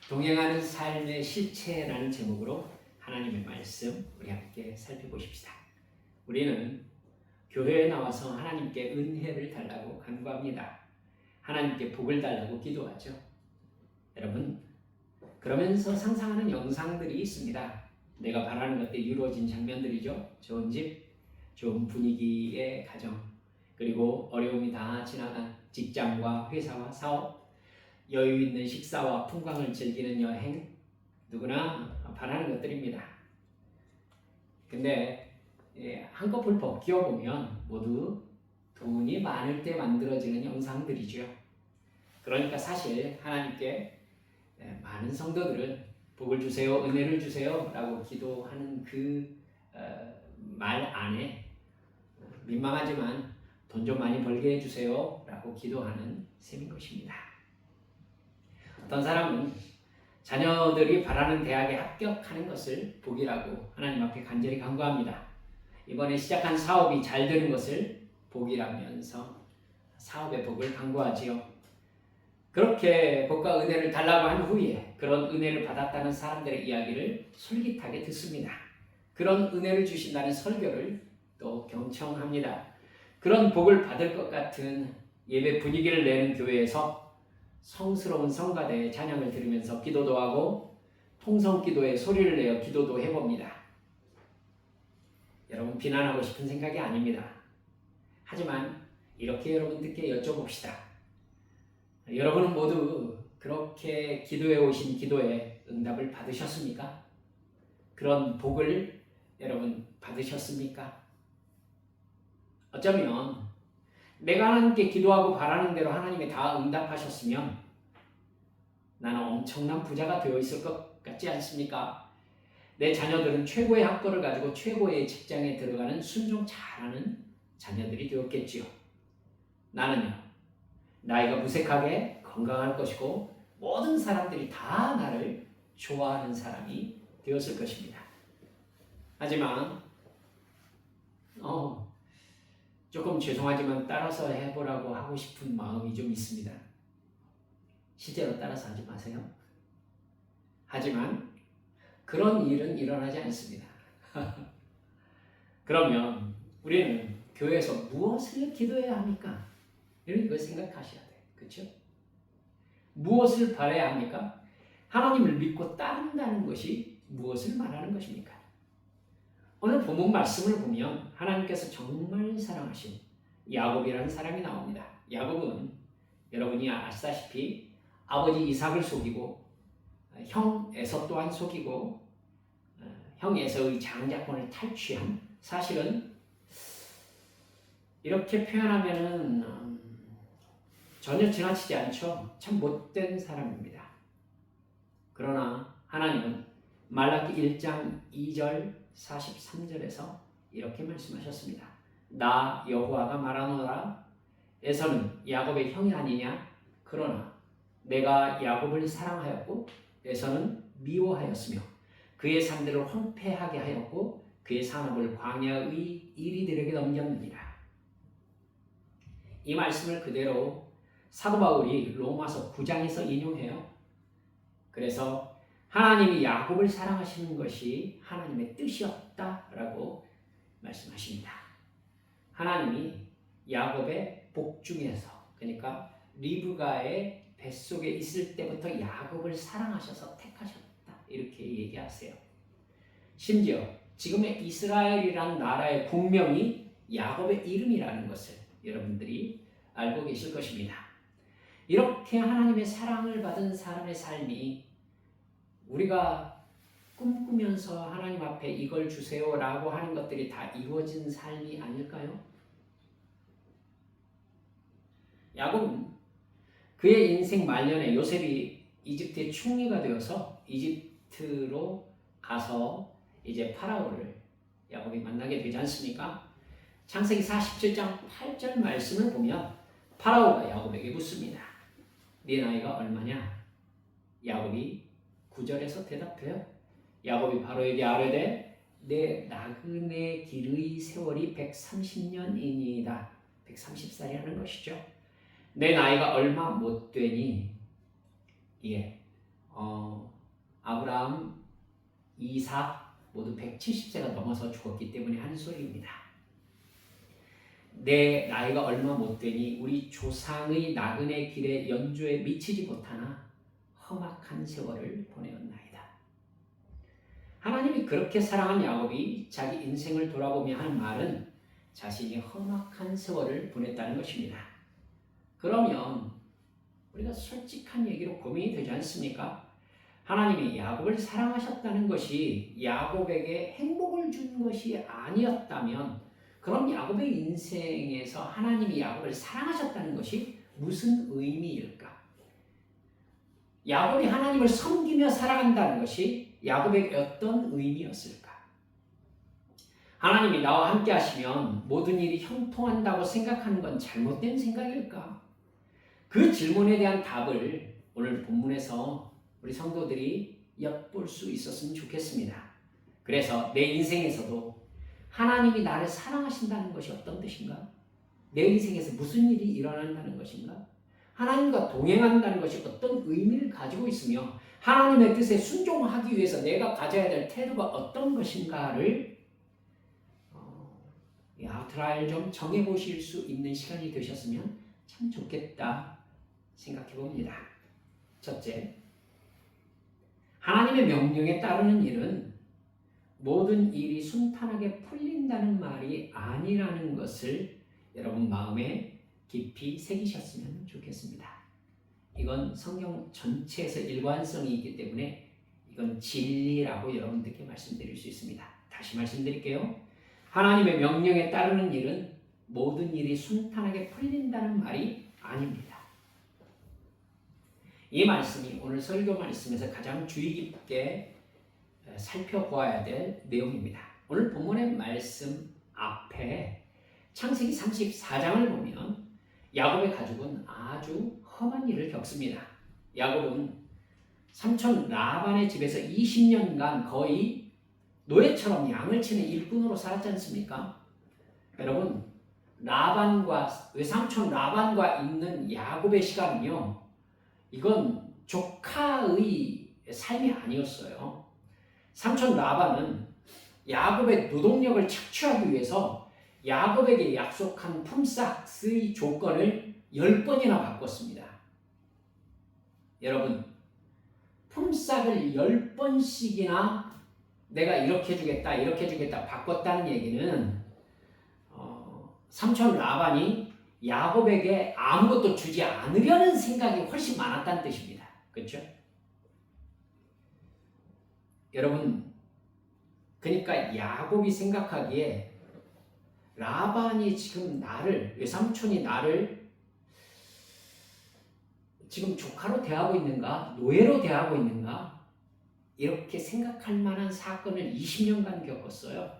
동행하는 삶의 실체라는 제목으로 하나님의 말씀 우리 함께 살펴보십시다. 우리는 교회에 나와서 하나님께 은혜를 달라고 간구합니다. 하나님께 복을 달라고 기도하죠. 여러분, 그러면서 상상하는 영상들이 있습니다. 내가 바라는 것들이 이루어진 장면들이죠. 좋은 집, 좋은 분위기의 가정, 그리고 어려움이 다 지나간 직장과 회사와 사업, 여유 있는 식사와 풍광을 즐기는 여행, 누구나 바라는 것들입니다. 근데 한꺼풀 벗겨 보면 모두 돈이 많을 때 만들어지는 영상들이죠. 그러니까 사실 하나님께 많은 성도들은 복을 주세요, 은혜를 주세요 라고 기도하는 그 말 안에 민망하지만 돈 좀 많이 벌게 해주세요 라고 기도하는 셈인 것입니다. 어떤 사람은 자녀들이 바라는 대학에 합격하는 것을 복이라고 하나님 앞에 간절히 간구합니다. 이번에 시작한 사업이 잘 되는 것을 복이라면서 사업의 복을 간구하지요. 그렇게 복과 은혜를 달라고 한 후에 그런 은혜를 받았다는 사람들의 이야기를 솔깃하게 듣습니다. 그런 은혜를 주신다는 설교를 또 경청합니다. 그런 복을 받을 것 같은 예배 분위기를 내는 교회에서 성스러운 성가대의 찬양을 들으면서 기도도 하고 통성기도에 소리를 내어 기도도 해봅니다. 여러분, 비난하고 싶은 생각이 아닙니다. 하지만 이렇게 여러분들께 여쭤봅시다. 여러분은 모두 그렇게 기도해 오신 기도에 응답을 받으셨습니까? 그런 복을 여러분 받으셨습니까? 어쩌면 내가 하나님께 기도하고 바라는 대로 하나님이 다 응답하셨으면 나는 엄청난 부자가 되어 있을 것 같지 않습니까? 내 자녀들은 최고의 학벌을 가지고 최고의 직장에 들어가는 순종 잘하는 자녀들이 되었겠지요. 나는요, 나이가 무색하게 건강할 것이고 모든 사람들이 다 나를 좋아하는 사람이 되었을 것입니다. 하지만 조금 죄송하지만 따라서 해보라고 하고 싶은 마음이 좀 있습니다. 실제로 따라서 하지 마세요. 하지만 그런 일은 일어나지 않습니다. 그러면 우리는 교회에서 무엇을 기도해야 합니까? 이런 걸 생각하셔야 돼요. 그렇죠? 무엇을 바라야 합니까? 하나님을 믿고 따른다는 것이 무엇을 말하는 것입니까? 오늘 본문 말씀을 보면 하나님께서 정말 사랑하신 야곱이라는 사람이 나옵니다. 야곱은 여러분이 아시다시피 아버지 이삭을 속이고 형 에서 또한 속이고 형 에서의 장자권을 탈취한, 사실은 이렇게 표현하면은 전혀 지나치지 않죠. 참 못된 사람입니다. 그러나 하나님은 말라기 1장 2절 43절에서 이렇게 말씀하셨습니다. 나 여호와가 말하노라, 에서는 야곱의 형이 아니냐? 그러나 내가 야곱을 사랑하였고 에서는 미워하였으며 그의 산들을 황폐하게 하였고 그의 산업을 광야의 이리들에게 넘겼느니라. 이 말씀을 그대로 사도 바울이 로마서 9장에서 인용해요. 그래서 하나님이 야곱을 사랑하시는 것이 하나님의 뜻이었다라고 말씀하십니다. 하나님이 야곱의 복 중에서, 그러니까 리브가의 뱃속에 있을 때부터 야곱을 사랑하셔서 택하셨다, 이렇게 얘기하세요. 심지어 지금의 이스라엘이라는 나라의 국명이 야곱의 이름이라는 것을 여러분들이 알고 계실 것입니다. 이렇게 하나님의 사랑을 받은 사람의 삶이 우리가 꿈꾸면서 하나님 앞에 이걸 주세요라고 하는 것들이 다 이루어진 삶이 아닐까요? 야곱은 그의 인생 말년에 요셉이 이집트의 총리가 되어서 이집트로 가서 이제 파라오를 야곱이 만나게 되지 않습니까? 창세기 47장 8절 말씀을 보면 파라오가 야곱에게 묻습니다. 네 나이가 얼마냐? 야곱이 9절에서 대답해요. 야곱이 바로에게 아뢰되 내 나그네 길의 세월이 130년이니이다. 130살이라는 것이죠. 내 나이가 얼마 못 되니 아브라함, 이삭 모두 170세가 넘어서 죽었기 때문에 하는 소리입니다. 내 나이가 얼마 못 되니 우리 조상의 나그네 길에 연조에 미치지 못하나 험악한 세월을 보내었나이다. 하나님이 그렇게 사랑한 야곱이 자기 인생을 돌아보며 하는 말은 자신이 험악한 세월을 보냈다는 것입니다. 그러면 우리가 솔직한 얘기로 고민이 되지 않습니까? 하나님이 야곱을 사랑하셨다는 것이 야곱에게 행복을 준 것이 아니었다면 그럼 야곱의 인생에서 하나님이 야곱을 사랑하셨다는 것이 무슨 의미일까? 야곱이 하나님을 섬기며 살아간다는 것이 야곱에게 어떤 의미였을까? 하나님이 나와 함께 하시면 모든 일이 형통한다고 생각하는 건 잘못된 생각일까? 그 질문에 대한 답을 오늘 본문에서 우리 성도들이 엿볼 수 있었으면 좋겠습니다. 그래서 내 인생에서도 하나님이 나를 사랑하신다는 것이 어떤 뜻인가? 내 인생에서 무슨 일이 일어난다는 것인가? 하나님과 동행한다는 것이 어떤 의미를 가지고 있으며 하나님의 뜻에 순종하기 위해서 내가 가져야 될 태도가 어떤 것인가를 아웃라인을 좀 정해보실 수 있는 시간이 되셨으면 참 좋겠다 생각해 봅니다. 첫째, 하나님의 명령에 따르는 일은 모든 일이 순탄하게 풀린다는 말이 아니라는 것을 여러분 마음에 깊이 새기셨으면 좋겠습니다. 이건 성경 전체에서 일관성이 있기 때문에 이건 진리라고 여러분들께 말씀드릴 수 있습니다. 다시 말씀드릴게요. 하나님의 명령에 따르는 일은 모든 일이 순탄하게 풀린다는 말이 아닙니다. 이 말씀이 오늘 설교 말씀에서 가장 주의 깊게 살펴보아야 될 내용입니다. 오늘 본문의 말씀 앞에 창세기 34장을 보면 야곱의 가족은 아주 험한 일을 겪습니다. 야곱은 삼촌 라반의 집에서 20년간 거의 노예처럼 양을 치는 일꾼으로 살았지 않습니까? 여러분, 라반과 외삼촌 라반과 있는 야곱의 시간은요, 이건 조카의 삶이 아니었어요. 삼촌 라반은 야곱의 노동력을 착취하기 위해서 야곱에게 약속한 품삯의 조건을 10번이나 바꿨습니다. 여러분, 품삯을 10번씩이나 내가 이렇게 주겠다 바꿨다는 얘기는 삼촌 라반이 야곱에게 아무것도 주지 않으려는 생각이 훨씬 많았다는 뜻입니다. 그렇죠? 여러분, 그러니까 야곱이 생각하기에 라반이 지금 외삼촌이 나를 지금 조카로 대하고 있는가? 노예로 대하고 있는가? 이렇게 생각할 만한 사건을 20년간 겪었어요.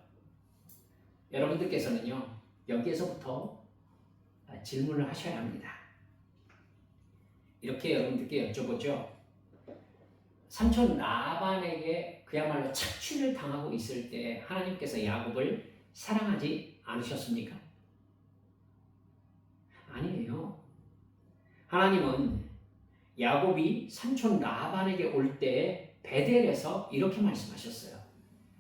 여러분들께서는요, 여기에서부터 질문을 하셔야 합니다. 이렇게 여러분들께 여쭤보죠. 삼촌 라반에게 그야말로 착취를 당하고 있을 때 하나님께서 야곱을 사랑하지 않으셨습니까? 아니에요. 하나님은 야곱이 삼촌 라반에게 올 때 베델에서 이렇게 말씀하셨어요.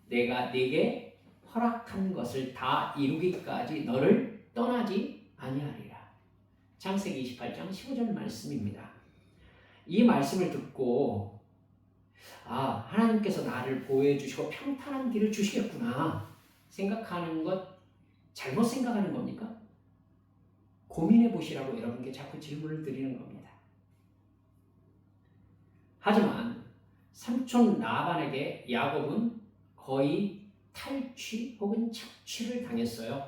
내가 네게 허락한 것을 다 이루기까지 너를 떠나지 아니하리라. 창세기 28장 15절 말씀입니다. 이 말씀을 듣고 하나님께서 나를 보호해 주시고 평탄한 길을 주시겠구나 생각하는 것 잘못 생각하는 겁니까? 고민해 보시라고 여러분께 자꾸 질문을 드리는 겁니다. 하지만 삼촌 라반에게 야곱은 거의 탈취 혹은 착취를 당했어요.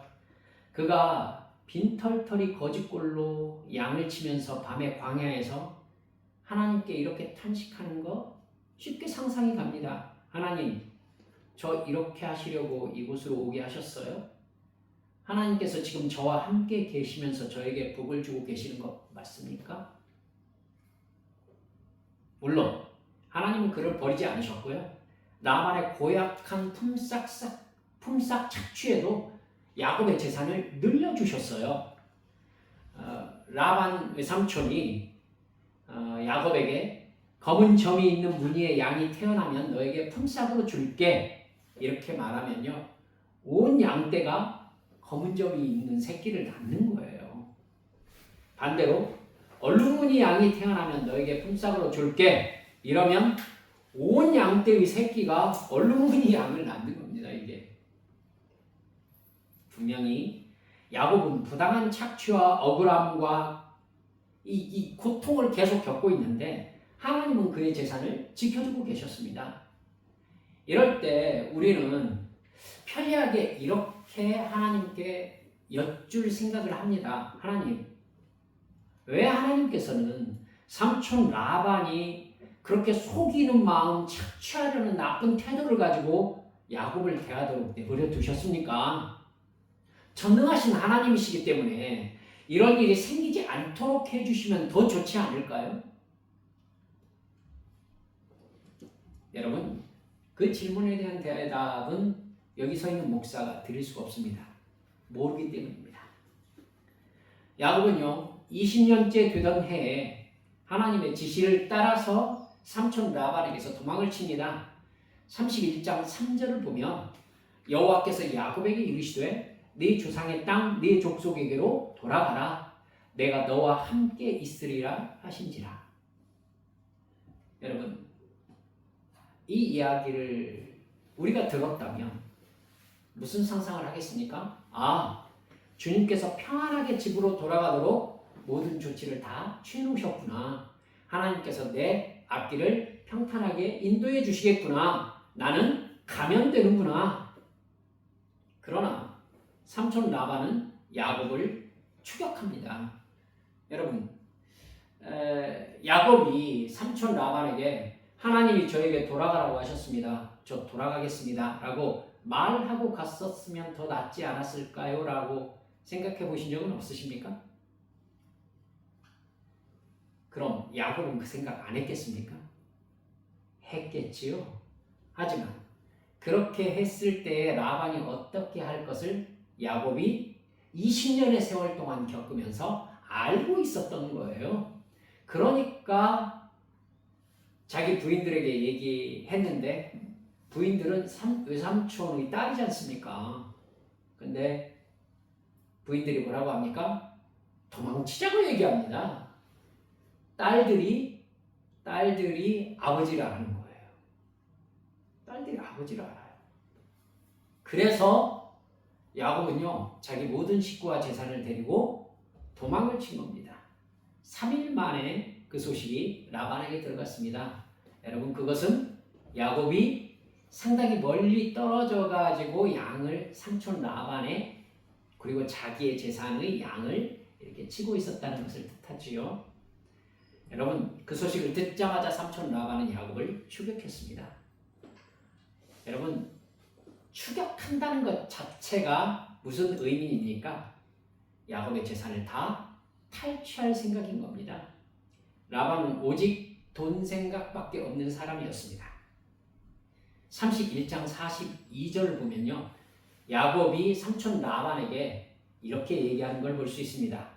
그가 빈털터리 거짓골로 양을 치면서 밤에 광야에서 하나님께 이렇게 탄식하는 거 쉽게 상상이 갑니다. 하나님, 저 이렇게 하시려고 이곳으로 오게 하셨어요? 하나님께서 지금 저와 함께 계시면서 저에게 복을 주고 계시는 것 맞습니까? 물론 하나님은 그를 버리지 않으셨고요. 라반의 고약한 품삯 착취에도 야곱의 재산을 늘려주셨어요. 라반 외삼촌이 야곱에게 검은 점이 있는 무늬의 양이 태어나면 너에게 품삯으로 줄게. 이렇게 말하면요. 온 양떼가 검은 점이 있는 새끼를 낳는 거예요. 반대로 얼룩무늬 양이 태어나면 너에게 품삯으로 줄게. 이러면 온 양떼의 새끼가 얼룩무늬 양을 낳는 겁니다. 이게 분명히 야곱은 부당한 착취와 억울함과 이 고통을 계속 겪고 있는데 하나님은 그의 재산을 지켜주고 계셨습니다. 이럴 때 우리는 편리하게 이렇게 하나님께 여쭐 생각을 합니다. 하나님, 왜 하나님께서는 삼촌 라반이 그렇게 속이는 마음, 착취하려는 나쁜 태도를 가지고 야곱을 대하도록 내버려 두셨습니까? 전능하신 하나님이시기 때문에 이런 일이 생기지 않도록 해주시면 더 좋지 않을까요? 여러분, 그 질문에 대한 대답은 여기 서 있는 목사가 드릴 수가 없습니다. 모르기 때문입니다. 야곱은요, 20년째 되던 해에 하나님의 지시를 따라서 삼촌 라반에게서 도망을 칩니다. 31장 3절을 보면 여호와께서 야곱에게 이르시되 네 조상의 땅, 네 족속에게로 돌아가라. 내가 너와 함께 있으리라 하신지라. 여러분, 이 이야기를 우리가 들었다면 무슨 상상을 하겠습니까? 주님께서 평안하게 집으로 돌아가도록 모든 조치를 다 취해놓으셨구나. 하나님께서 내 앞길을 평탄하게 인도해 주시겠구나. 나는 가면 되는구나. 그러나 삼촌 라반은 야곱을 추격합니다. 여러분, 야곱이 삼촌 라반에게 하나님이 저에게 돌아가라고 하셨습니다. 저 돌아가겠습니다. 라고 말하고 갔었으면 더 낫지 않았을까요? 라고 생각해 보신 적은 없으십니까? 그럼 야곱은 그 생각 안 했겠습니까? 했겠지요. 하지만 그렇게 했을 때 라반이 어떻게 할 것을 야곱이 20년의 세월 동안 겪으면서 알고 있었던 거예요. 그러니까 자기 부인들에게 얘기했는데 부인들은 외삼촌의 딸이지 않습니까? 근데 부인들이 뭐라고 합니까? 도망치자고 얘기합니다. 딸들이 아버지를 아는 거예요. 딸들이 아버지를 알아요. 그래서 야곱은요, 자기 모든 식구와 재산을 데리고 도망을 친 겁니다. 3일 만에 그 소식이 라반에게 들어갔습니다. 여러분, 그것은 야곱이 상당히 멀리 떨어져 가지고 양을 삼촌 라반에 그리고 자기의 재산의 양을 이렇게 치고 있었다는 것을 뜻하지요. 여러분, 그 소식을 듣자마자 삼촌 라반은 야곱을 추격했습니다. 여러분, 추격한다는 것 자체가 무슨 의미입니까? 야곱의 재산을 다 탈취할 생각인 겁니다. 라반은 오직 돈 생각밖에 없는 사람이었습니다. 31장 42절을 보면요, 야곱이 삼촌 라반에게 이렇게 얘기하는 걸 볼 수 있습니다.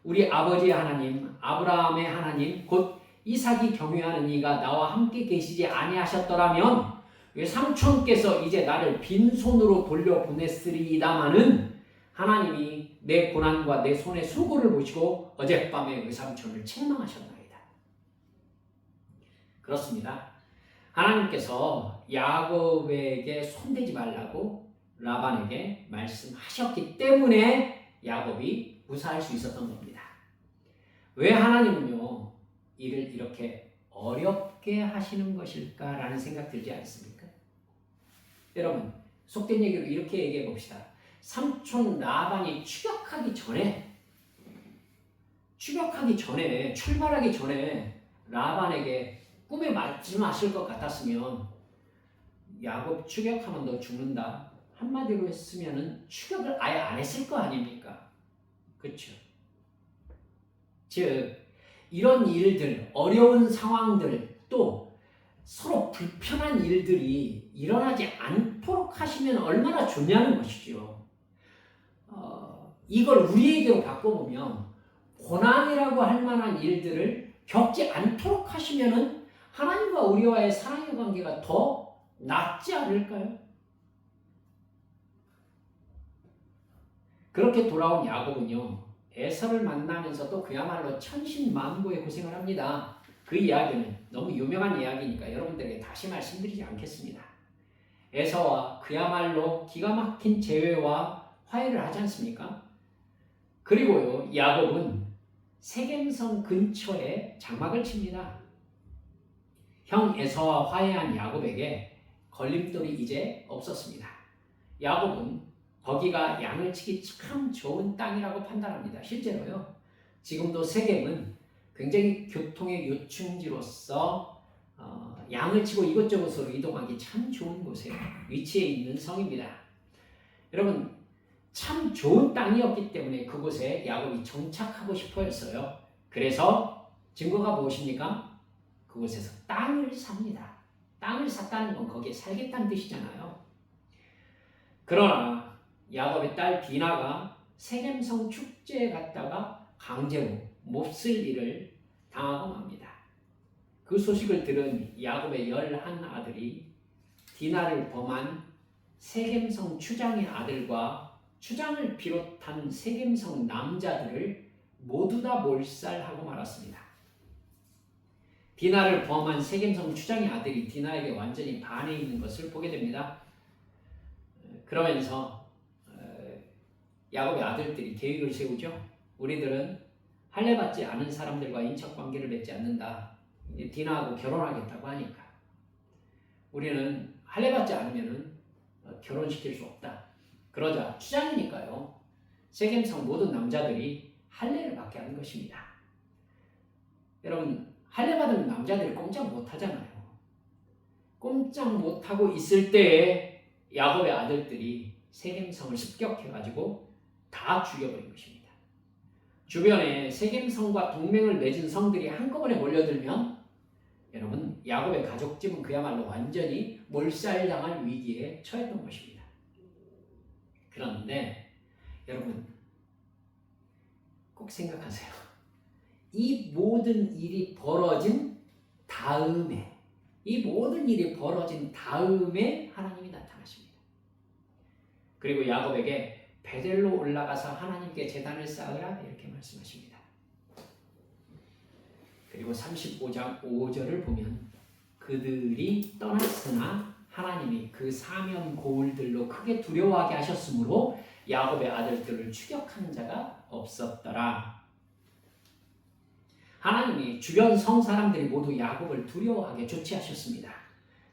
우리 아버지의 하나님, 아브라함의 하나님, 곧 이삭이 경유하는 이가 나와 함께 계시지 아니하셨더라면 외삼촌께서 이제 나를 빈손으로 돌려보냈으리이다마는 하나님이 내 고난과 내 손의 수고를 보시고 어젯밤에 외삼촌을 책망하셨나이다. 그렇습니다. 하나님께서 야곱에게 손대지 말라고 라반에게 말씀하셨기 때문에 야곱이 무사할 수 있었던 겁니다. 왜 하나님은요, 이를 이렇게 어렵게 하시는 것일까라는 생각 들지 않습니까? 여러분, 속된 얘기로 이렇게 얘기해 봅시다. 삼촌 라반이 추격하기 전에 출발하기 전에 라반에게 꿈에 말씀하실 것 같았으면 야곱 추격하면 너 죽는다 한마디로 했으면은 추격을 아예 안 했을 거 아닙니까? 그렇죠? 즉 이런 일들, 어려운 상황들, 또 서로 불편한 일들이 일어나지 않도록 하시면 얼마나 좋냐는 것이죠. 이걸 우리에게로 바꿔보면 고난이라고 할 만한 일들을 겪지 않도록 하시면은 하나님과 우리와의 사랑의 관계가 더 낫지 않을까요? 그렇게 돌아온 야곱은요, 에서를 만나면서도 그야말로 천신만고의 고생을 합니다. 그 이야기는 너무 유명한 이야기니까 여러분들에게 다시 말씀드리지 않겠습니다. 에서와 그야말로 기가 막힌 재회와 화해를 하지 않습니까? 그리고요, 야곱은 세겜성 근처에 장막을 칩니다. 형 에서와 화해한 야곱에게 걸림돌이 이제 없었습니다. 야곱은 거기가 양을 치기 참 좋은 땅이라고 판단합니다. 실제로요, 지금도 세겜은 굉장히 교통의 요충지로서 양을 치고 이곳저곳으로 이동하기 참 좋은 곳에 위치해 있는 성입니다. 여러분, 참 좋은 땅이었기 때문에 그곳에 야곱이 정착하고 싶어 했어요. 그래서 증거가 무엇입니까? 그곳에서 땅을 삽니다. 땅을 샀다는 건 거기에 살겠다는 뜻이잖아요. 그러나 야곱의 딸 디나가 세겜성 축제에 갔다가 강제로 몹쓸 일을 당하고 맙니다. 그 소식을 들은 야곱의 11아들이 디나를 범한 세겜성 추장의 아들과 추장을 비롯한 세겜성 남자들을 모두 다 몰살하고 말았습니다. 디나를 범한 세겜성 추장의 아들이 디나에게 완전히 반해 있는 것을 보게 됩니다. 그러면서 야곱의 아들들이 계획을 세우죠. 우리들은 할례받지 않은 사람들과 인척관계를 맺지 않는다. 디나하고 결혼하겠다고 하니까 우리는 할례받지 않으면 결혼시킬 수 없다. 그러자 추장이니까요, 세겜성 모든 남자들이 할례를 받게 하는 것입니다. 여러분, 할례받은 남자들이 꼼짝 못하잖아요. 꼼짝 못하고 있을 때에 야곱의 아들들이 세겜성을 습격해가지고 다 죽여버린 것입니다. 주변에 세겜성과 동맹을 맺은 성들이 한꺼번에 몰려들면 여러분, 야곱의 가족집은 그야말로 완전히 몰살당할 위기에 처했던 것입니다. 그런데 여러분, 꼭 생각하세요. 이 모든 일이 벌어진 다음에 하나님이 나타나십니다. 그리고 야곱에게 베델로 올라가서 하나님께 제단을 쌓으라 이렇게 말씀하십니다. 그리고 35장 5절을 보면 그들이 떠났으나 하나님이 그 사면 고울들로 크게 두려워하게 하셨으므로 야곱의 아들들을 추격하는 자가 없었더라. 하나님이 주변 성 사람들이 모두 야곱을 두려워하게 조치하셨습니다.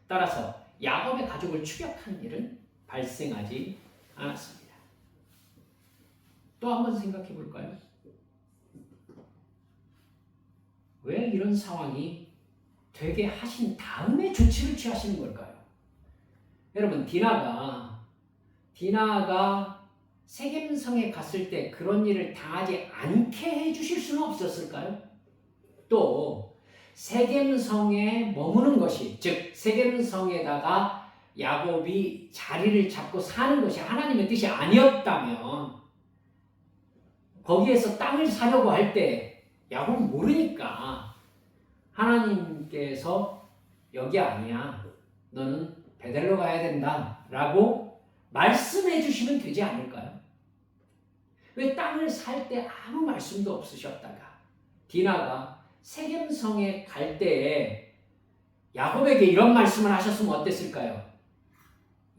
따라서 야곱의 가족을 추격하는 일은 발생하지 않았습니다. 또 한번 생각해 볼까요? 왜 이런 상황이 되게 하신 다음에 조치를 취하시는 걸까요? 여러분, 디나가 세겜성에 갔을 때 그런 일을 당하지 않게 해주실 수는 없었을까요? 또 세겜성에 머무는 것이, 즉 세겜성에다가 야곱이 자리를 잡고 사는 것이 하나님의 뜻이 아니었다면 거기에서 땅을 사려고 할 때 야곱은 모르니까 하나님께서 여기 아니야, 너는 베델로 가야 된다 라고 말씀해 주시면 되지 않을까요? 왜 땅을 살 때 아무 말씀도 없으셨다가 디나가 세겜성에 갈 때에 야곱에게 이런 말씀을 하셨으면 어땠을까요?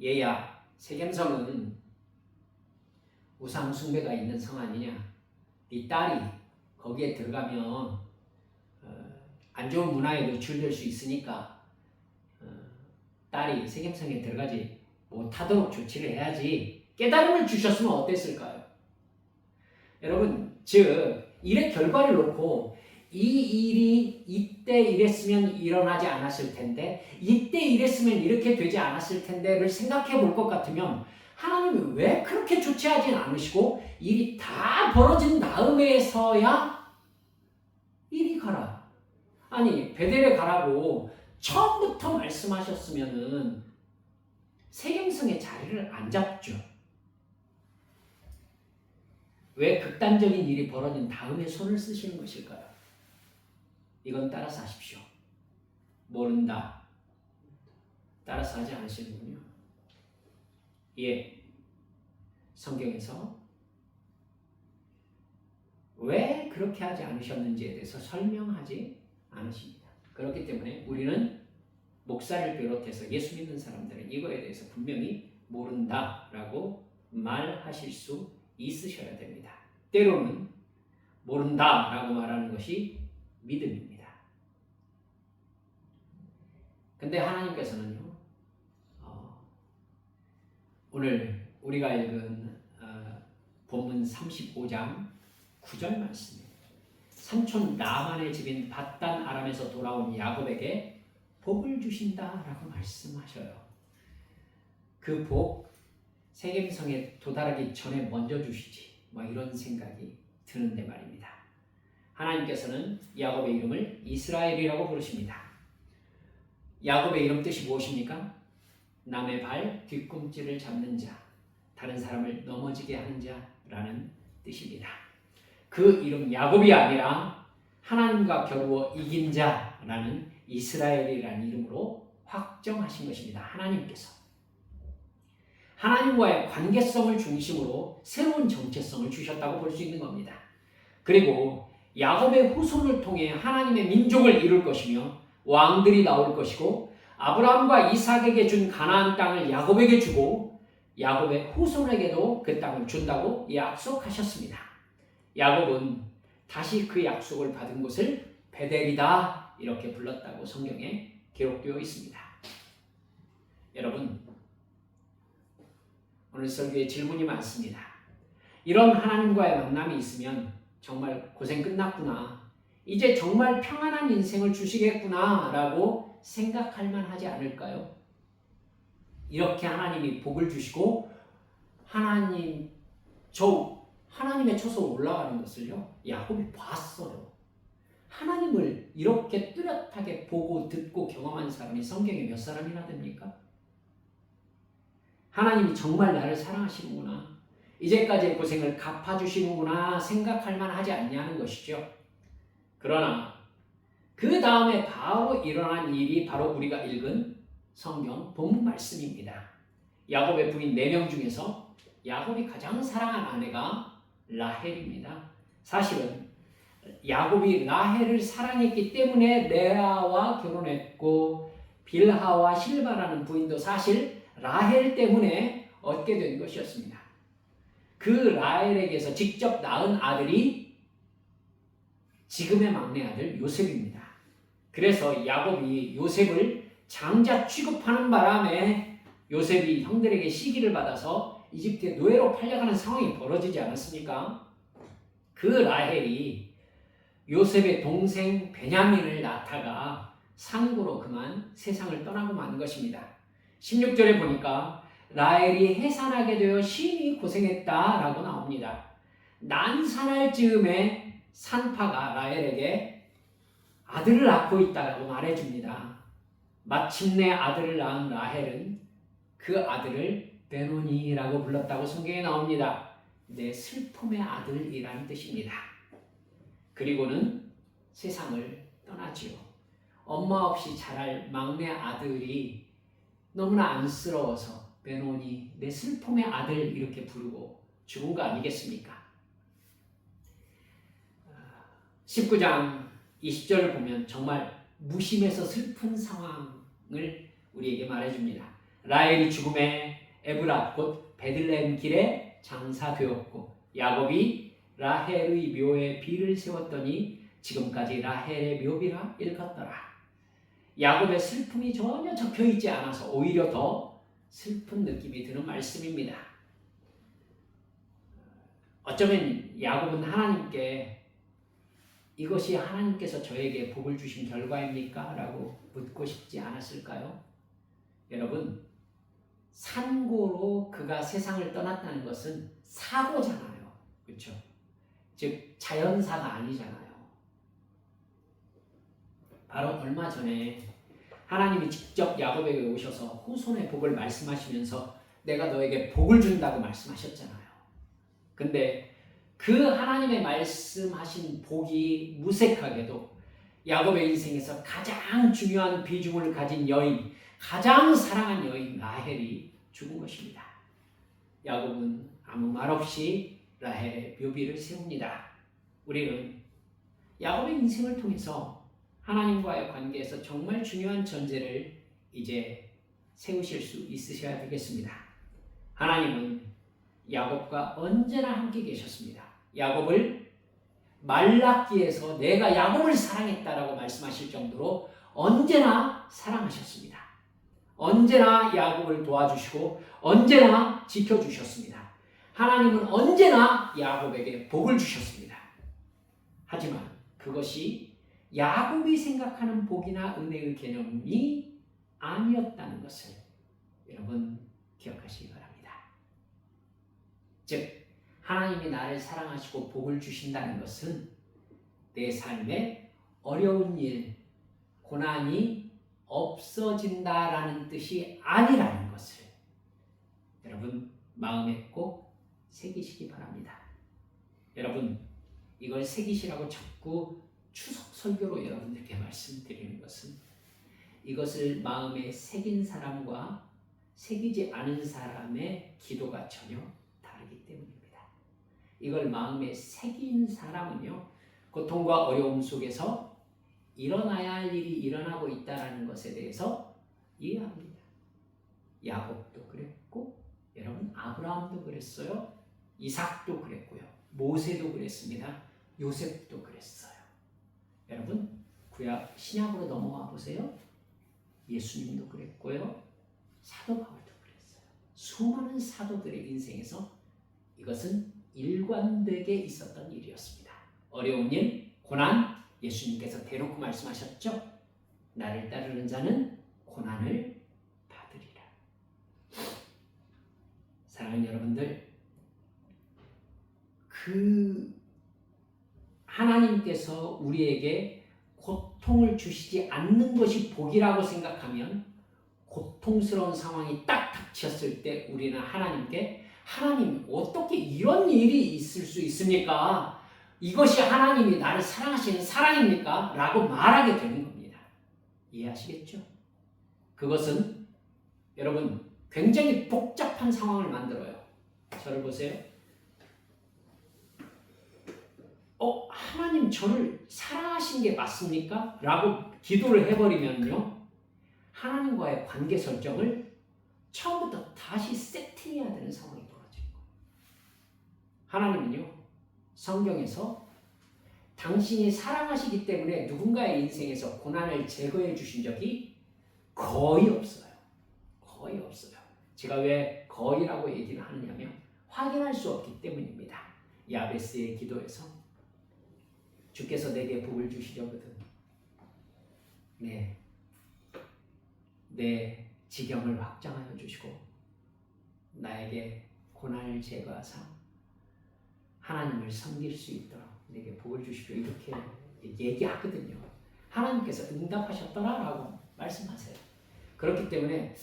얘야, 세겜성은 우상 숭배가 있는 성 아니냐? 네 딸이 거기에 들어가면 안 좋은 문화에 노출될 수 있으니까 딸이 세겜성에 들어가지 못하도록 조치를 해야지. 깨달음을 주셨으면 어땠을까요? 여러분, 즉 일의 결과를 놓고 이 일이 이때 이랬으면 일어나지 않았을 텐데, 이때 이랬으면 이렇게 되지 않았을 텐데를 생각해 볼 것 같으면 하나님이 왜 그렇게 조치하진 않으시고 일이 다 벌어진 다음에서야 이리 가라, 아니 베델에 가라고 처음부터 말씀하셨으면은 세겜성의 자리를 안 잡죠. 왜 극단적인 일이 벌어진 다음에 손을 쓰시는 것일까요? 이건 따라서 하십시오. 모른다. 따라서 하지 않으시는군요. 예, 성경에서 왜 그렇게 하지 않으셨는지에 대해서 설명하지 않으십니다. 그렇기 때문에 우리는 목사를 비롯해서 예수 믿는 사람들은 이거에 대해서 분명히 모른다라고 말하실 수 있으셔야 됩니다. 때로는 모른다라고 말하는 것이 믿음입니다. 근데 하나님께서는요, 오늘 우리가 읽은 본문 35장 9절 말씀입니다. 삼촌 라반의 집인 밧단 아람에서 돌아온 야곱에게 복을 주신다라고 말씀하셔요. 그 복 세겜성에 도달하기 전에 먼저 주시지, 이런 생각이 드는데 말입니다. 하나님께서는 야곱의 이름을 이스라엘이라고 부르십니다. 야곱의 이름 뜻이 무엇입니까? 남의 발 뒤꿈치를 잡는 자, 다른 사람을 넘어지게 하는 자라는 뜻입니다. 그 이름 야곱이 아니라 하나님과 겨루어 이긴 자라는 이스라엘이라는 이름으로 확정하신 것입니다. 하나님과의 관계성을 중심으로 새로운 정체성을 주셨다고 볼 수 있는 겁니다. 그리고 야곱의 후손을 통해 하나님의 민족을 이룰 것이며 왕들이 나올 것이고 아브라함과 이삭에게 준 가나안 땅을 야곱에게 주고 야곱의 후손에게도 그 땅을 준다고 약속하셨습니다. 야곱은 다시 그 약속을 받은 곳을 베델이다 이렇게 불렀다고 성경에 기록되어 있습니다. 여러분, 오늘 설교에 질문이 많습니다. 이런 하나님과의 만남이 있으면 정말 고생 끝났구나, 이제 정말 평안한 인생을 주시겠구나 라고 생각할 만하지 않을까요? 이렇게 하나님이 복을 주시고 하나님의 처소로 올라가는 것을요, 야곱이 봤어요. 하나님을 이렇게 뚜렷하게 보고 듣고 경험한 사람이 성경에 몇 사람이나 됩니까? 하나님이 정말 나를 사랑하시는구나, 이제까지의 고생을 갚아주시는구나 생각할 만하지 않냐는 것이죠. 그러나 그 다음에 바로 일어난 일이 바로 우리가 읽은 성경 본문 말씀입니다. 야곱의 부인 4명 중에서 야곱이 가장 사랑한 아내가 라헬입니다. 사실은 야곱이 라헬을 사랑했기 때문에 레아와 결혼했고 빌하와 실바라는 부인도 사실 라헬 때문에 얻게 된 것이었습니다. 그 라헬에게서 직접 낳은 아들이 지금의 막내 아들 요셉입니다. 그래서 야곱이 요셉을 장자 취급하는 바람에 요셉이 형들에게 시기를 받아서 이집트에 노예로 팔려가는 상황이 벌어지지 않았습니까? 그 라헬이 요셉의 동생 베냐민을 낳다가 상고로 그만 세상을 떠나고 마는 것입니다. 16절에 보니까 라헬이 해산하게 되어 심히 고생했다라고 나옵니다. 난산할 즈음에 산파가 라헬에게 아들을 낳고 있다라고 말해줍니다. 마침내 아들을 낳은 라헬은 그 아들을 베노니라고 불렀다고 성경에 나옵니다. 내 슬픔의 아들이라는 뜻입니다. 그리고는 세상을 떠나지요. 엄마 없이 자랄 막내 아들이 너무나 안쓰러워서 베노니, 내 슬픔의 아들 이렇게 부르고 죽은 거 아니겠습니까? 19장 20절을 보면 정말 무심해서 슬픈 상황을 우리에게 말해줍니다. 라헬이 죽음에 에브라 곧 베들레헴 길에 장사되었고 야곱이 라헬의 묘에 비를 세웠더니 지금까지 라헬의 묘비라 읽었더라. 야곱의 슬픔이 전혀 적혀있지 않아서 오히려 더 슬픈 느낌이 드는 말씀입니다. 어쩌면 야곱은 하나님께 이것이 하나님께서 저에게 복을 주신 결과입니까? 라고 묻고 싶지 않았을까요? 여러분, 산고로 그가 세상을 떠났다는 것은 사고잖아요. 그렇죠? 즉 자연사가 아니잖아요. 바로 얼마 전에 하나님이 직접 야곱에게 오셔서 후손의 복을 말씀하시면서 내가 너에게 복을 준다고 말씀하셨잖아요. 근데 그 하나님의 말씀하신 복이 무색하게도 야곱의 인생에서 가장 중요한 비중을 가진 여인, 가장 사랑한 여인 라헬이 죽은 것입니다. 야곱은 아무 말 없이 라헬의 묘비를 세웁니다. 우리는 야곱의 인생을 통해서 하나님과의 관계에서 정말 중요한 전제를 이제 세우실 수 있으셔야 되겠습니다. 하나님은 야곱과 언제나 함께 계셨습니다. 야곱을 말라기에서 내가 야곱을 사랑했다라고 말씀하실 정도로 언제나 사랑하셨습니다. 언제나 야곱을 도와주시고 언제나 지켜주셨습니다. 하나님은 언제나 야곱에게 복을 주셨습니다. 하지만 그것이 야곱이 생각하는 복이나 은혜의 개념이 아니었다는 것을 여러분 기억하시기 바랍니다. 즉 하나님이 나를 사랑하시고 복을 주신다는 것은 내 삶에 어려운 일, 고난이 없어진다라는 뜻이 아니라는 것을 여러분 마음에 꼭 새기시기 바랍니다. 여러분 이걸 새기시라고 자꾸 추석 설교로 여러분들께 말씀드리는 것은 이것을 마음에 새긴 사람과 새기지 않은 사람의 기도가 전혀 다르기 때문입니다. 이걸 마음에 새긴 사람은요, 고통과 어려움 속에서 일어나야 할 일이 일어나고 있다는 것에 대해서 이해합니다. 야곱도 그랬고, 여러분 아브라함도 그랬어요. 이삭도 그랬고요. 모세도 그랬습니다. 요셉도 그랬어요. 여러분 구약 신약으로 넘어와 보세요. 예수님도 그랬고요. 사도 바울도 그랬어요. 수많은 사도들의 인생에서 이것은 일관되게 있었던 일이었습니다. 어려운 일, 고난, 예수님께서 대놓고 말씀하셨죠. 나를 따르는 자는 고난을 받으리라. 사랑하는 여러분들, 하나님께서 우리에게 고통을 주시지 않는 것이 복이라고 생각하면 고통스러운 상황이 딱 닥쳤을 때 우리는 하나님께 하나님 어떻게 이런 일이 있을 수 있습니까? 이것이 하나님이 나를 사랑하시는 사랑입니까? 라고 말하게 되는 겁니다. 이해하시겠죠? 그것은 여러분 굉장히 복잡한 상황을 만들어요. 저를 보세요. 하나님 저를 사랑하신 게 맞습니까? 라고 기도를 해버리면요. 하나님과의 관계 설정을 처음부터 다시 세팅해야 되는 상황이 벌어지는 거예요. 하나님은요. 성경에서 당신이 사랑하시기 때문에 누군가의 인생에서 고난을 제거해 주신 적이 거의 없어요. 거의 없어요. 제가 왜 거의라고 얘기를 하느냐면 확인할 수 없기 때문입니다. 야베스의 기도에서 주께서 내게 복을 주시려거든 내 지경을 확장하여 주시고 나에게 고난을 제거하사 하나님을 섬길 수 있도록 내게 복을 주십시오. 이렇게 얘기하거든요. 하나님께서 응답하셨더라라고 말씀하세요. 그렇기 때문에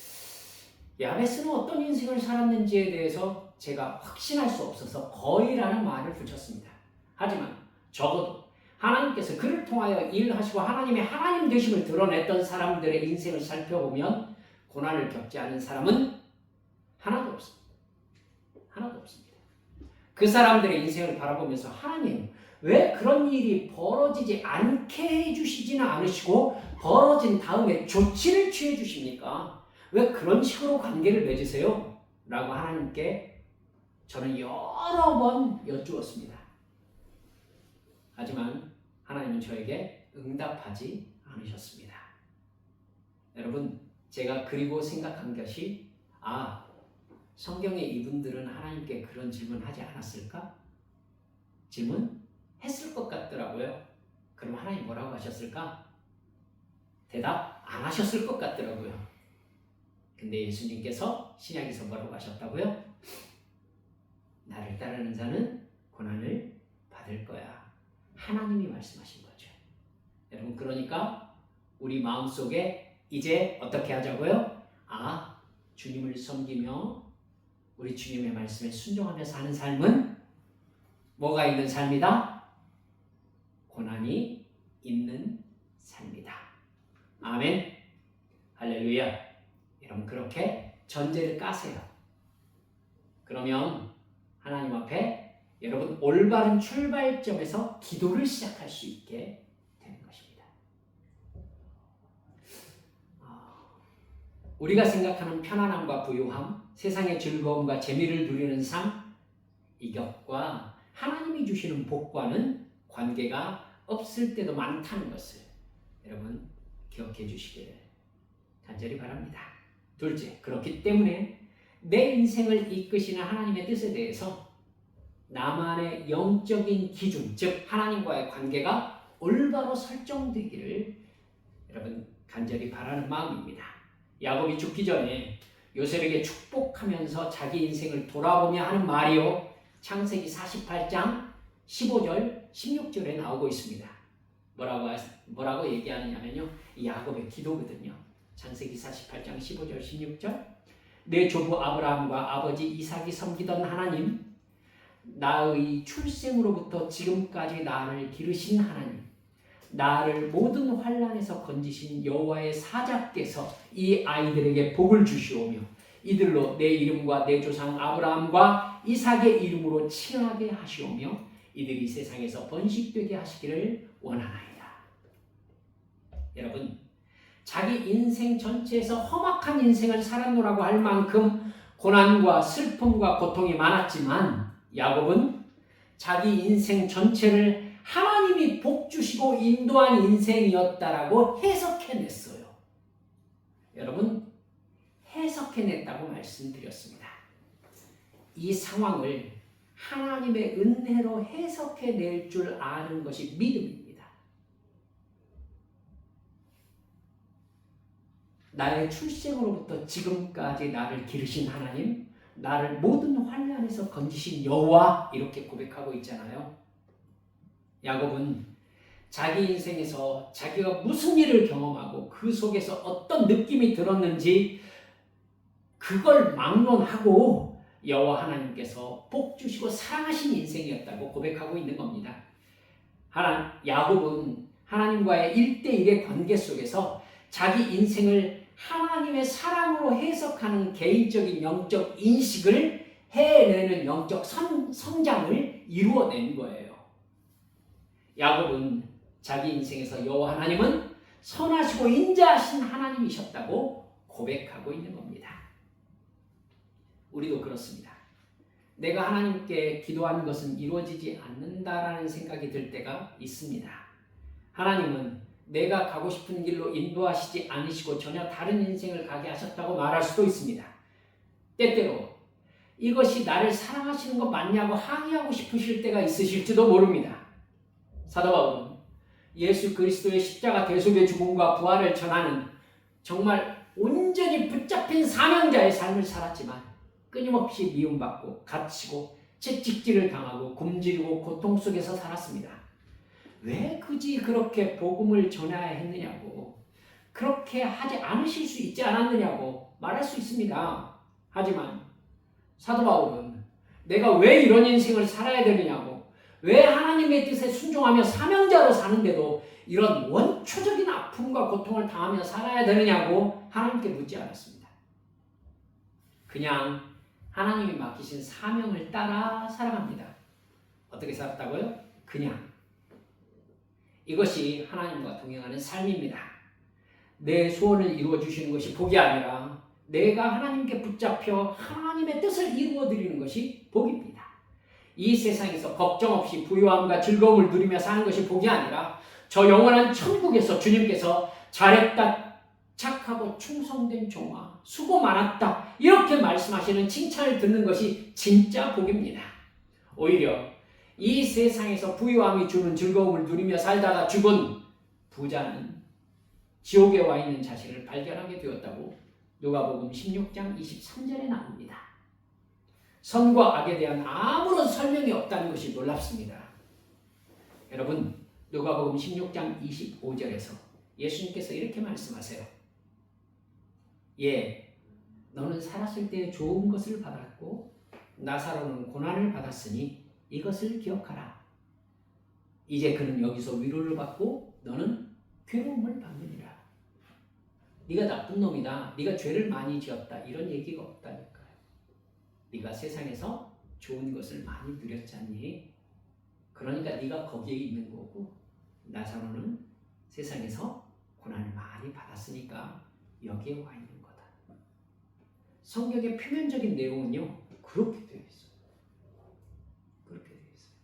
야베스는 어떤 인생을 살았는지에 대해서 제가 확신할 수 없어서 거의라는 말을 붙였습니다. 하지만 적어도 하나님께서 그를 통하여 일하시고 하나님의 하나님 되심을 드러냈던 사람들의 인생을 살펴보면 고난을 겪지 않은 사람은 하나도 없습니다. 하나도 없습니다. 그 사람들의 인생을 바라보면서 하나님 왜 그런 일이 벌어지지 않게 해주시지는 않으시고 벌어진 다음에 조치를 취해 주십니까? 왜 그런 식으로 관계를 맺으세요? 라고 하나님께 저는 여러 번 여쭈었습니다. 하지만 하나님은 저에게 응답하지 않으셨습니다. 여러분, 제가 그리고 생각한 것이 성경에 이분들은 하나님께 그런 질문하지 않았을까? 질문했을 것 같더라고요. 그럼 하나님 뭐라고 하셨을까? 대답 안 하셨을 것 같더라고요. 근데 예수님께서 신약에서 뭐라고 하셨다고요? 나를 따르는 자는 고난을 받을 거야. 하나님이 말씀하신 거죠. 여러분 그러니까 우리 마음속에 이제 어떻게 하자고요? 주님을 섬기며 우리 주님의 말씀에 순종하며 사는 삶은 뭐가 있는 삶이다? 고난이 있는 아멘. 할렐루야. 여러분 그렇게 전제를 까세요. 그러면 하나님 앞에 여러분 올바른 출발점에서 기도를 시작할 수 있게 되는 것입니다. 우리가 생각하는 편안함과 부유함, 세상의 즐거움과 재미를 누리는 삶, 이것과 하나님이 주시는 복과는 관계가 없을 때도 많다는 것을 여러분 기억해 주시기를 간절히 바랍니다. 둘째, 그렇기 때문에 내 인생을 이끄시는 하나님의 뜻에 대해서 나만의 영적인 기준, 즉 하나님과의 관계가 올바로 설정되기를 여러분 간절히 바라는 마음입니다. 야곱이 죽기 전에 요셉에게 축복하면서 자기 인생을 돌아보며 하는 말이요, 창세기 48장 15절 16절에 나오고 있습니다. 뭐라고 얘기하느냐면요, 야곱의 기도거든요. 창세기 48장 15절 16절, 내 조부 아브라함과 아버지 이삭이 섬기던 하나님, 나의 출생으로부터 지금까지 나를 기르신 하나님, 나를 모든 환난에서 건지신 여호와의 사자께서 이 아이들에게 복을 주시오며 이들로 내 이름과 내 조상 아브라함과 이삭의 이름으로 칭하게 하시오며 이들이 세상에서 번식되게 하시기를 원하나이다. 여러분, 자기 인생 전체에서 험악한 인생을 살았노라고 할 만큼 고난과 슬픔과 고통이 많았지만 야곱은 자기 인생 전체를 하나님이 복 주시고 인도한 인생이었다라고 해석해냈어요. 여러분, 해석해냈다고 말씀드렸습니다. 이 상황을 하나님의 은혜로 해석해낼 줄 아는 것이 믿음입니다. 나의 출생으로부터 지금까지 나를 기르신 하나님, 나를 모든 환난에서 건지신 여호와, 이렇게 고백하고 있잖아요. 야곱은 자기 인생에서 자기가 무슨 일을 경험하고 그 속에서 어떤 느낌이 들었는지 그걸 막론하고 여호와 하나님께서 복 주시고 사랑하신 인생이었다고 고백하고 있는 겁니다. 야곱은 하나님과의 1대1의 관계 속에서 자기 인생을 하나님의 사랑으로 해석하는 개인적인 영적 인식을 해내는 영적 성장을 이루어낸 거예요. 야곱은 자기 인생에서 여호와 하나님은 선하시고 인자하신 하나님이셨다고 고백하고 있는 겁니다. 우리도 그렇습니다. 내가 하나님께 기도하는 것은 이루어지지 않는다라는 생각이 들 때가 있습니다. 하나님은 내가 가고 싶은 길로 인도하시지 않으시고 전혀 다른 인생을 가게 하셨다고 말할 수도 있습니다. 때때로 이것이 나를 사랑하시는 것 맞냐고 항의하고 싶으실 때가 있으실지도 모릅니다. 사도 바울은 예수 그리스도의 십자가 대속의 죽음과 부활을 전하는 정말 온전히 붙잡힌 사명자의 삶을 살았지만 끊임없이 미움받고 갇히고 채찍질을 당하고 굶주리고 고통 속에서 살았습니다. 왜 굳이 그렇게 복음을 전해야 했느냐고, 그렇게 하지 않으실 수 있지 않았느냐고 말할 수 있습니다. 하지만 사도 바울은 내가 왜 이런 인생을 살아야 되느냐고, 왜 하나님의 뜻에 순종하며 사명자로 사는데도 이런 원초적인 아픔과 고통을 당하며 살아야 되느냐고 하나님께 묻지 않았습니다. 그냥 하나님이 맡기신 사명을 따라 살아갑니다. 어떻게 살았다고요? 그냥. 이것이 하나님과 동행하는 삶입니다. 내 소원을 이루어 주시는 것이 복이 아니라 내가 하나님께 붙잡혀 하나님의 뜻을 이루어 드리는 것이 복입니다. 이 세상에서 걱정 없이 부유함과 즐거움을 누리며 사는 것이 복이 아니라 저 영원한 천국에서 주님께서 잘했다, 착하고 충성된 종아, 수고 많았다, 이렇게 말씀하시는 칭찬을 듣는 것이 진짜 복입니다. 오히려 이 세상에서 부유함이 주는 즐거움을 누리며 살다가 죽은 부자는 지옥에 와 있는 자신을 발견하게 되었다고 누가복음 16장 23절에 나옵니다. 선과 악에 대한 아무런 설명이 없다는 것이 놀랍습니다. 여러분, 누가복음 16장 25절에서 예수님께서 이렇게 말씀하세요. 예, 너는 살았을 때 좋은 것을 받았고 나사로는 고난을 받았으니 이것을 기억하라. 이제 그는 여기서 위로를 받고 너는 괴로움을 받느니라. 네가 나쁜 놈이다, 네가 죄를 많이 지었다, 이런 얘기가 없다니까요. 네가 세상에서 좋은 것을 많이 누렸잖니. 그러니까 네가 거기에 있는 거고, 나사로는 세상에서 고난을 많이 받았으니까 여기에 와 있는 거다. 성경의 표면적인 내용은요, 그렇게 되어 있어요. 그렇게 되어 있어요.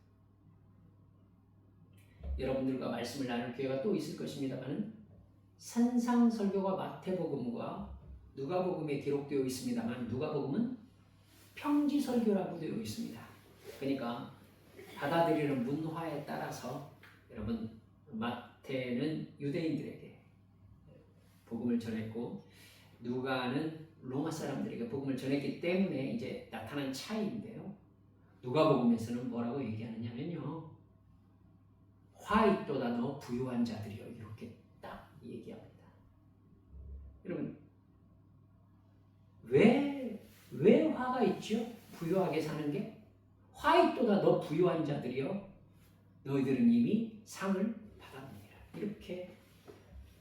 여러분들과 말씀을 나눌 기회가 또 있을 것입니다만, 산상설교가 마태복음과 누가복음에 기록되어 있습니다만, 누가복음은 평지설교라고 되어 있습니다. 그러니까 받아들이는 문화에 따라서 여러분, 마태는 유대인들에게 복음을 전했고 누가는 로마 사람들에게 복음을 전했기 때문에 이제 나타난 차이인데요. 누가복음에서는 뭐라고 얘기하느냐면요, 화있도다 너 부유한 자들이여, 이렇게 딱 얘기합니다. 여러분, 왜 화가 있죠? 부유하게 사는 게? 화있도다 너 부유한 자들이여, 너희들은 이미 상을 받았느니라. 이렇게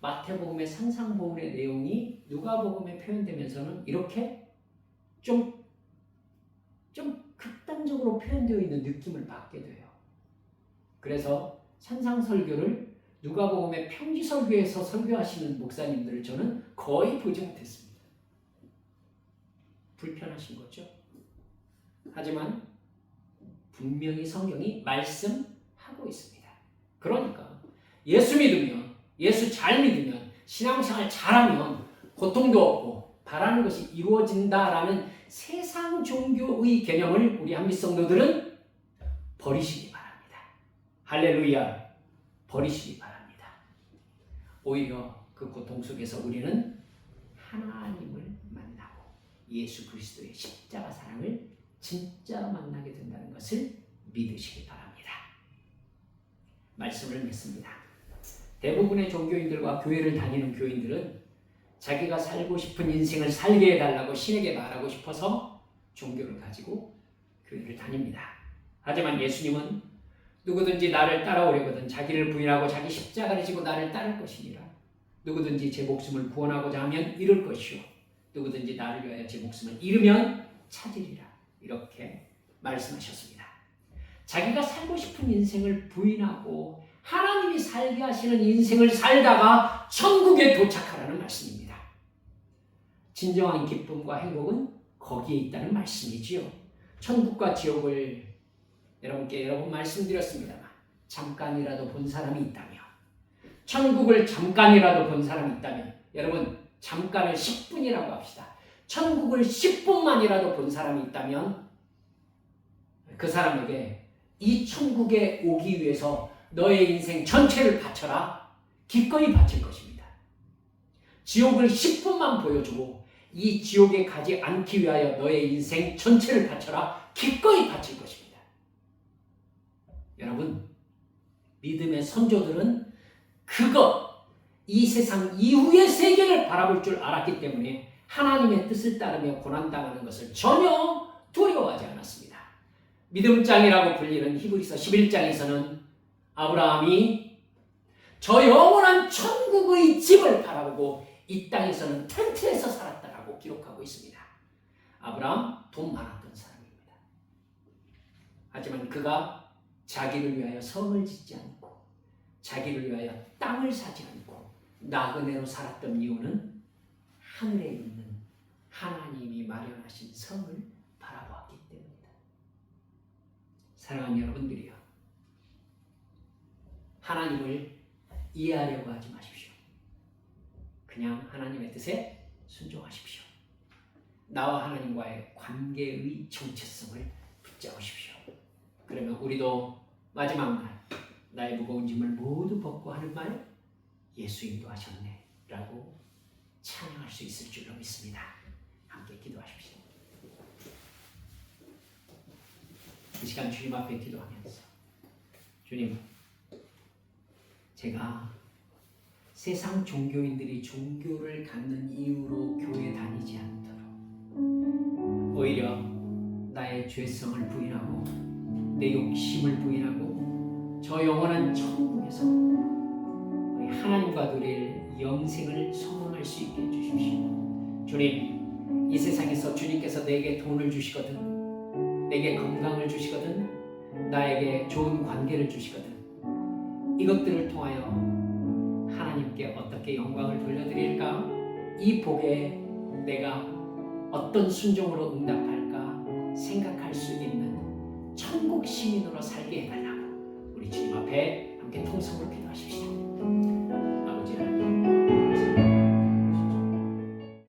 마태복음의 산상보훈의 내용이 누가복음에 표현되면서는 이렇게 좀 극단적으로 표현되어 있는 느낌을 받게 돼요. 그래서 산상설교를 누가복음의 평지설교에서 설교하시는 목사님들을 저는 거의 보지 못했습니다. 불편하신 거죠. 하지만 분명히 성경이 말씀하고 있습니다. 그러니까 예수 믿으면, 예수 잘 믿으면, 신앙생활 잘하면 고통도 없고 바라는 것이 이루어진다라는 세상 종교의 개념을 우리 한빛 성도들은 버리시기 바랍니다. 할렐루야, 버리시기 바랍니다. 오히려 그 고통 속에서 우리는 하나님을 만나고 예수 그리스도의 십자가 사랑을 진짜 만나게 된다는 것을 믿으시기 바랍니다. 말씀을 맺습니다. 대부분의 종교인들과 교회를 다니는 교인들은 자기가 살고 싶은 인생을 살게 해달라고 신에게 말하고 싶어서 종교를 가지고 교회를 다닙니다. 하지만 예수님은 누구든지 나를 따라오려거든 자기를 부인하고 자기 십자가를 지고 나를 따를 것이니라. 누구든지 제 목숨을 구원하고자 하면 잃을 것이요, 누구든지 나를 위하여 제 목숨을 잃으면 찾으리라. 이렇게 말씀하셨습니다. 자기가 살고 싶은 인생을 부인하고 하나님이 살게 하시는 인생을 살다가 천국에 도착하라는 말씀입니다. 진정한 기쁨과 행복은 거기에 있다는 말씀이지요. 천국과 지옥을 여러분께 여러 번 말씀드렸습니다만, 잠깐이라도 본 사람이 있다면, 천국을 잠깐이라도 본 사람이 있다면, 여러분 잠깐을 10분이라고 합시다. 천국을 10분만이라도 본 사람이 있다면 그 사람에게 이 천국에 오기 위해서 너의 인생 전체를 바쳐라, 기꺼이 바칠 것입니다. 지옥을 10분만 보여주고 이 지옥에 가지 않기 위하여 너의 인생 전체를 바쳐라, 기꺼이 바칠 것입니다. 여러분, 믿음의 선조들은 이 세상 이후의 세계를 바라볼 줄 알았기 때문에 하나님의 뜻을 따르며 고난당하는 것을 전혀 두려워하지 않았습니다. 믿음장이라고 불리는 히브리서 11장에서는 아브라함이 저 영원한 천국의 집을 바라보고 이 땅에서는 텐트에서 살았다라고 기록하고 있습니다. 아브라함 돈 많았던 사람입니다. 하지만 그가 자기를 위하여 성을 짓지 않고 자기를 위하여 땅을 사지 않고 나그네로 살았던 이유는 하늘에 있는 하나님이 마련하신 성을 바라보았기 때문이다. 사랑하는 여러분들이요, 하나님을 이해하려고 하지 마십시오. 그냥 하나님의 뜻에 순종하십시오. 나와 하나님과의 관계의 정체성을 붙잡으십시오. 그러면 우리도 마지막 날 나의 무거운 짐을 모두 벗고 하는 말, 예수 인도하셨네 라고 찬양할 수 있을 줄로 믿습니다. 함께 기도하십시오. 이 시간 주님 앞에 기도하면서, 주님, 제가 세상 종교인들이 종교를 갖는 이유로 교회 다니지 않도록 오히려 나의 죄성을 부인하고 내 욕심을 부인하고 저 영원한 천국에서 우리 하나님과 누릴 영생을 소망할 수 있게 해주십시오. 주님, 이 세상에서 주님께서 내게 돈을 주시거든, 내게 건강을 주시거든, 나에게 좋은 관계를 주시거든, 이것들을 통하여 하나님께 어떻게 영광을 돌려드릴까? 이 복에 내가 어떤 순종으로 응답할까 생각할 수 있는 천국 시민으로 살게 해달라고 우리 주님 앞에 함께 통성으로 기도하십시다.